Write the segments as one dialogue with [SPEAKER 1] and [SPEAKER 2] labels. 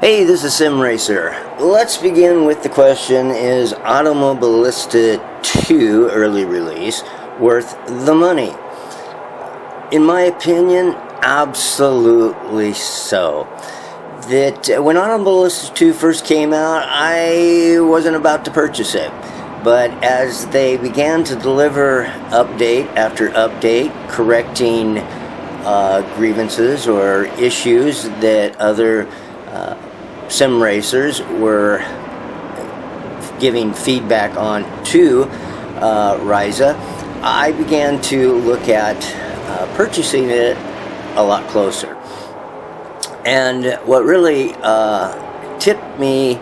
[SPEAKER 1] Hey, this is Sim Racer. Let's begin with the question, is Automobilista 2 early release worth the money? In my opinion, absolutely so. That when Automobilista 2 first came out, I wasn't about to purchase it. But as they began to deliver update after update, correcting grievances or issues that other sim racers were giving feedback on to Ryza, I began to look at purchasing it a lot closer. And what really tipped me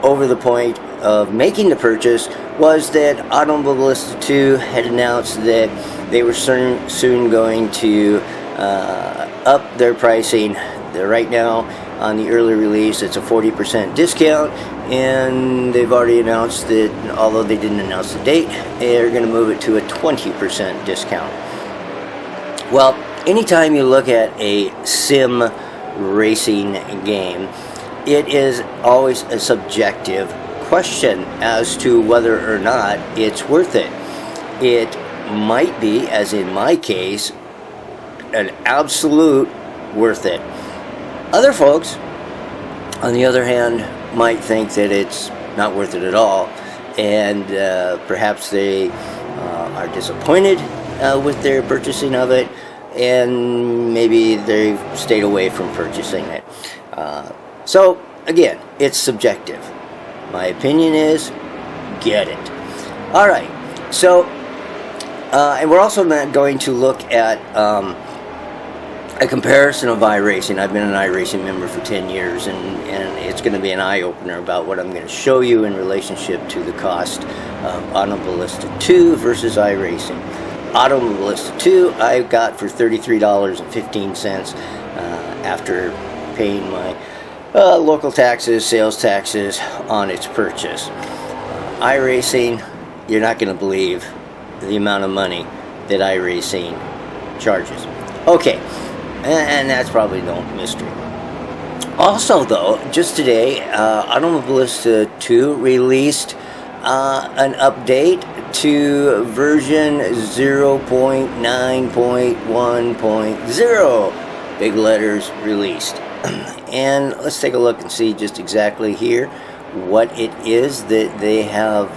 [SPEAKER 1] over the point of making the purchase was that Automobilista 2 had announced that they were soon going to up their pricing. Right now, on the early release, it's a 40% discount, and they've already announced that, although they didn't announce the date, they're going to move it to a 20% discount. Well, anytime you look at a sim racing game, it is always a subjective question as to whether or not it's worth it. It might be, as in my case, an absolute worth it. Other folks, on the other hand, might think that it's not worth it at all, and perhaps they are disappointed with their purchasing of it, and maybe they've stayed away from purchasing it. So, again, it's subjective. My opinion is, get it. Alright, so, and we're also going to look at a comparison of iRacing. I've been an iRacing member for 10 years, and it's going to be an eye-opener about what I'm going to show you in relationship to the cost of Automobilista 2 versus iRacing. Automobilista 2 I got for $33.15 after paying my local taxes, sales taxes on its purchase. iRacing, you're not going to believe the amount of money that iRacing charges. Okay. And that's probably no mystery. Also, though, just today, Automobilista 2 released an update to version 0.9.1.0. Big letters, released. And let's take a look and see just exactly here what it is that they have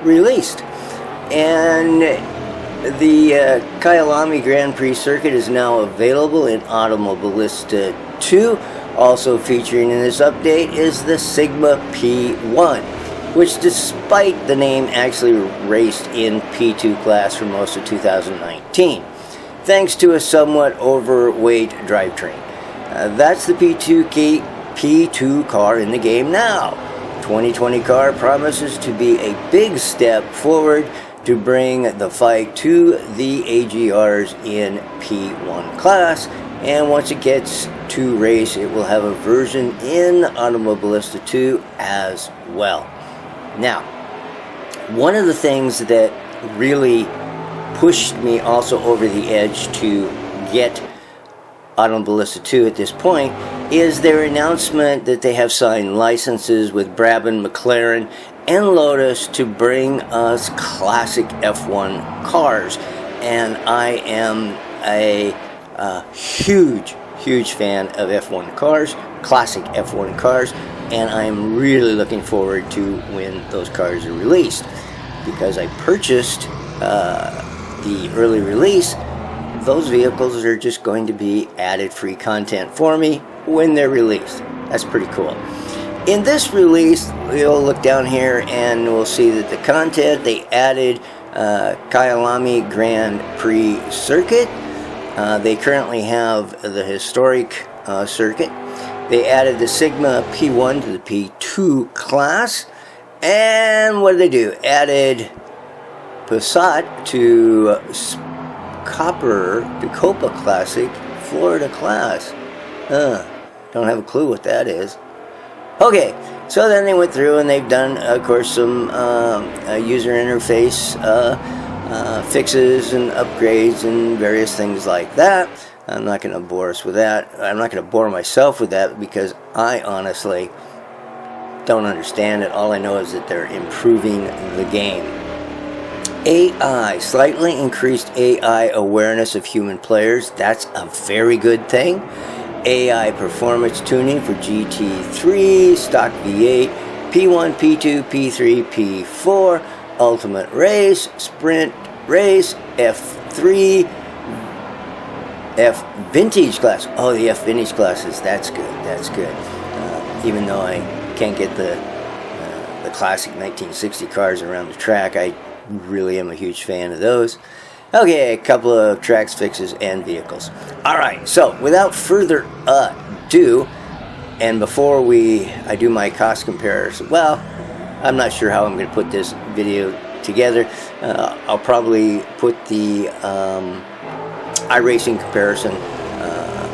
[SPEAKER 1] released. And the Kyalami Grand Prix circuit is now available in Automobilista 2. Also featuring in this update is the Sigma P1, which, despite the name, actually raced in P2 class for most of 2019, thanks to a somewhat overweight drivetrain. That's the P2 car in the game now. 2020 car promises to be a big step forward to bring the fight to the AGRs in P1 class, and once it gets to race, it will have a version in Automobilista 2 as well. Now, one of the things that really pushed me also over the edge to get Automobilista 2 at this point is their announcement that they have signed licenses with Brabham, McLaren, and Lotus to bring us classic F1 cars. And I am a huge fan of F1 cars, classic F1 cars, and I am really looking forward to when those cars are released, because I purchased the early release. Those vehicles are just going to be added free content for me when they're released. That's pretty cool. In this release, we'll look down here and we'll see that the content, they added Kyalami Grand Prix circuit. They currently have the historic circuit. They added the Sigma P1 to the P2 class. And what did they do? Added Passat to Copa Classic Florida class. Don't have a clue what that is. Okay, so then they went through and they've done, of course, some user interface fixes and upgrades and various things like that. I'm not going to bore us with that. I'm not going to bore myself with that because I honestly don't understand it. All I know is that they're improving the game. AI, slightly increased AI awareness of human players. That's a very good thing. AI performance tuning for GT3, stock V8, P1, P2, P3, P4, ultimate race, sprint race, F3, F vintage class. Oh, the F vintage classes. That's good. That's good. Even though I can't get the classic 1960 cars around the track, I really am a huge fan of those. Okay, a couple of tracks, fixes, and vehicles. Alright, so without further ado, and before I do my cost comparison, well, I'm not sure how I'm going to put this video together. I'll probably put the iRacing comparison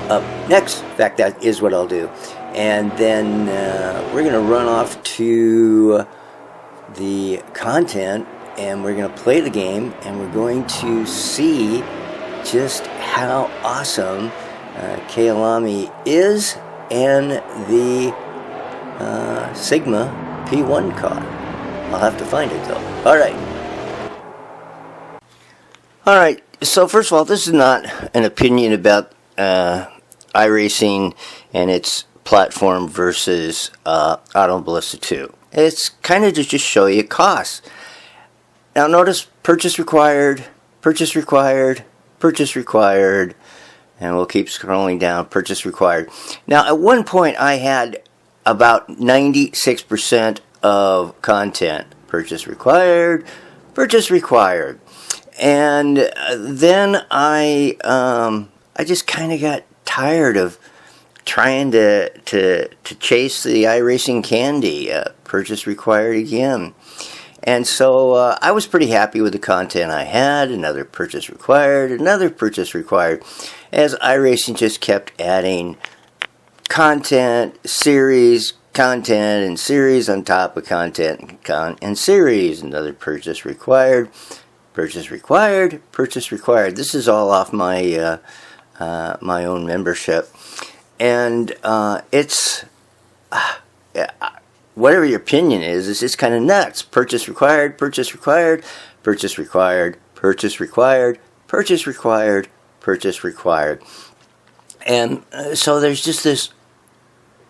[SPEAKER 1] up next. In fact, that is what I'll do. And then we're going to run off to the content, and we're going to play the game, and we're going to see just how awesome Kyalami is and the Sigma P1 car. I'll have to find it though. Alright, so first of all, this is not an opinion about iRacing and its platform versus Automobilista 2. It's kind of to just show you costs. Now notice purchase required, purchase required, purchase required, and we'll keep scrolling down, purchase required. Now at one point I had about 96% of content, purchase required, and then I just kind of got tired of trying to chase the iRacing candy, purchase required again. And so I was pretty happy with the content I had. Another purchase required, another purchase required, as iRacing just kept adding content, series, content, and series on top of content and series. Another purchase required, purchase required, purchase required. This is all off my my own membership, and it's whatever your opinion is, it's just kind of nuts. Purchase required, purchase required, purchase required, purchase required, purchase required, purchase required. And so there's just this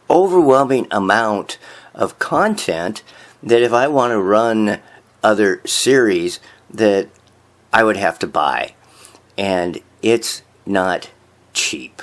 [SPEAKER 1] overwhelming amount of content that if I want to run other series that I would have to buy. And it's not cheap.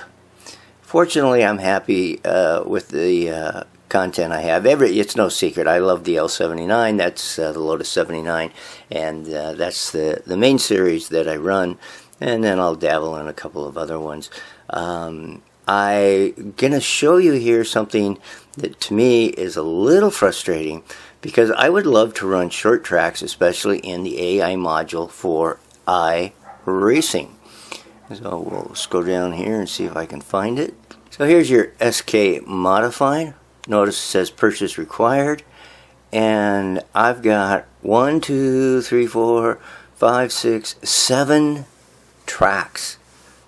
[SPEAKER 1] Fortunately, I'm happy with the content I have. It's no secret, I love the L79. That's the Lotus 79, and that's the main series that I run, and then I'll dabble in a couple of other ones. I'm gonna show you here something that to me is a little frustrating, because I would love to run short tracks, especially in the AI module for iRacing. So we'll scroll down here and see if I can find it. So here's your SK modified. Notice it says purchase required, and I've got 1, 2, 3, 4, 5, 6, 7 tracks,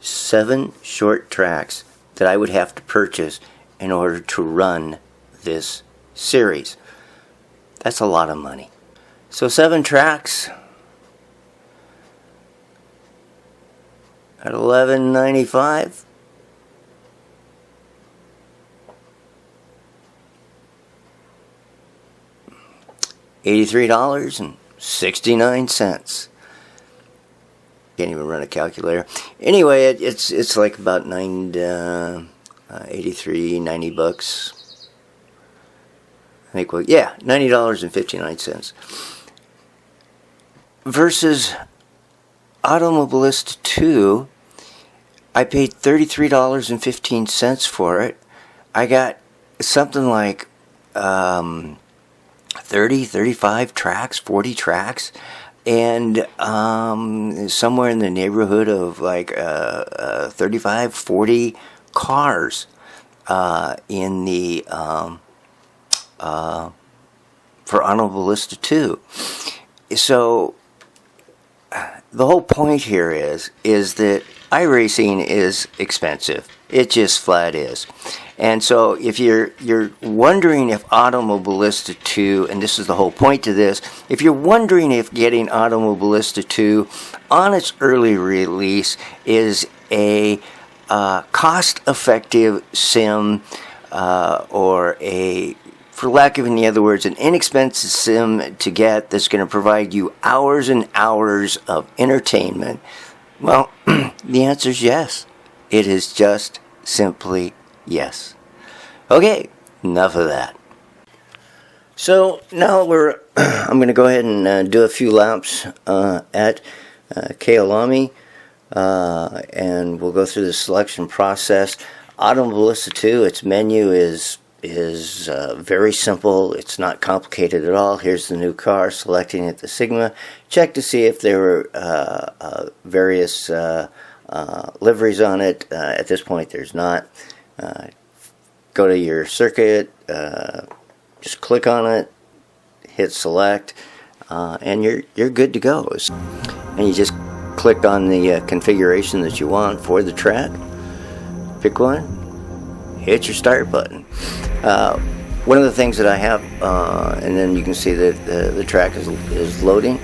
[SPEAKER 1] 7 short tracks that I would have to purchase in order to run this series. That's a lot of money. So 7 tracks at $11.95. $83.69. Can't even run a calculator. Anyway, it's like about $83, $90. I think, well, yeah, $90.59. Versus Automobilista 2, I paid $33.15 for it. I got something like 30, 35 tracks, 40 tracks, and somewhere in the neighborhood of like 35, 40 cars in the for Automobilista 2. So the whole point here is that iRacing is expensive. It just flat is. And so if you're wondering if Automobilista 2, and this is the whole point to this, if you're wondering if getting Automobilista 2 on its early release is a cost-effective sim, or a, for lack of any other words, an inexpensive sim to get that's going to provide you hours and hours of entertainment, well, the answer is yes. It is just simply yes. Okay, enough of that. So now I'm going to go ahead and do a few laps at Kyalami, and we'll go through the selection process. Automobilista 2, its menu is very simple. It's not complicated at all. Here's the new car, selecting it, the Sigma. Check to see if there were various liveries on it. At this point, there's not. Go to your circuit, just click on it, hit select, and you're good to go. And you just click on the configuration that you want for the track. Pick one, hit your start button. One of the things that I have, and then you can see that the track is loading.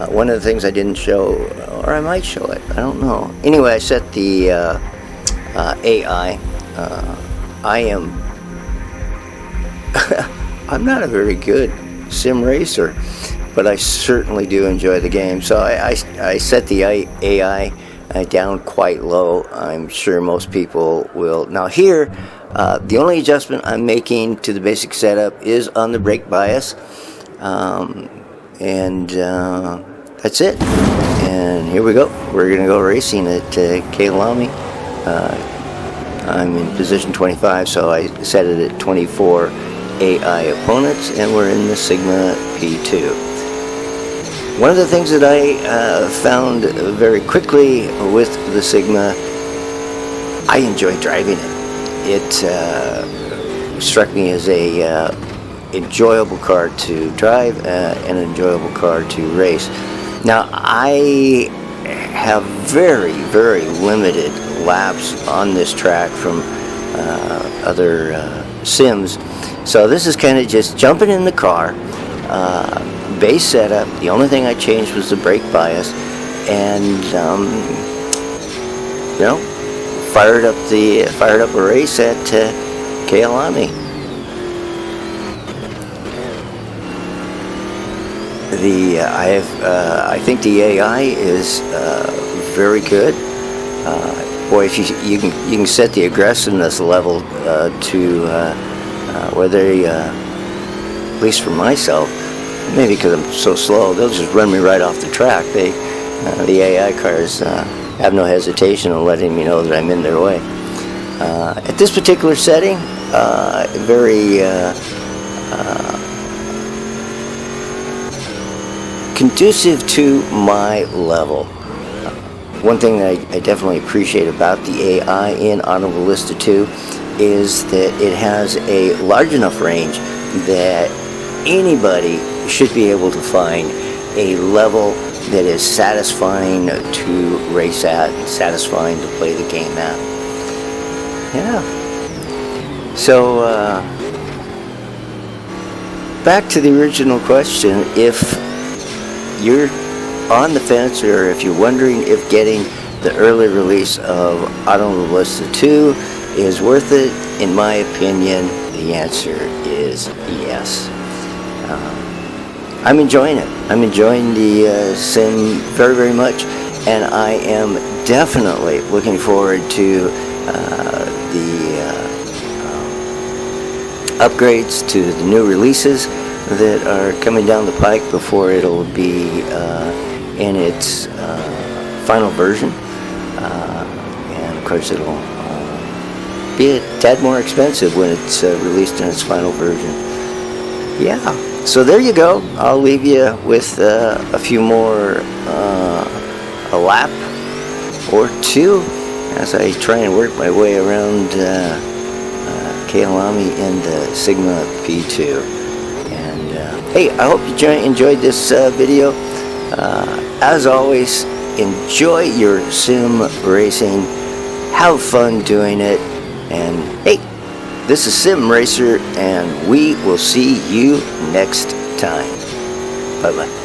[SPEAKER 1] One of the things I didn't show, or I might show it, I don't know. Anyway, I set the AI. I'm not a very good sim racer, but I certainly do enjoy the game. So I set the AI down quite low. I'm sure most people will. Now here, the only adjustment I'm making to the basic setup is on the brake bias, and that's it. And here we go. We're going to go racing at Kyalami. I'm in position 25, so I set it at 24 AI opponents, and we're in the Sigma P2. One of the things that I found very quickly with the Sigma, I enjoy driving it. It struck me as a enjoyable car to drive, and an enjoyable car to race. Now, I have very, very limited laps on this track from other sims, so this is kind of just jumping in the car, base setup. The only thing I changed was the brake bias, and fired up a race at Kyalami. I think the AI is very good. Boy, if you can set the aggressiveness level to where they, at least for myself, maybe because I'm so slow, they'll just run me right off the track. The AI cars have no hesitation in letting me know that I'm in their way. At this particular setting, very conducive to my level. One thing that I definitely appreciate about the AI in Automobilista 2 is that it has a large enough range that anybody should be able to find a level that is satisfying to race at and satisfying to play the game at. Yeah. So, back to the original question. If you're on the fence, or if you're wondering if getting the early release of Automobilista 2 is worth it, in my opinion, the answer is yes. I'm enjoying it. I'm enjoying the sim very, very much, and I am definitely looking forward to the upgrades to the new releases that are coming down the pike before it'll be in its final version, and of course it'll be a tad more expensive when it's released in its final version. Yeah, so there you go. I'll leave you with a few more, a lap or two, as I try and work my way around Kyalami in the Sigma P2. And hey, I hope you enjoyed this video. As always, enjoy your sim racing, have fun doing it, and hey, this is Sim Racer, and we will see you next time. Bye-bye.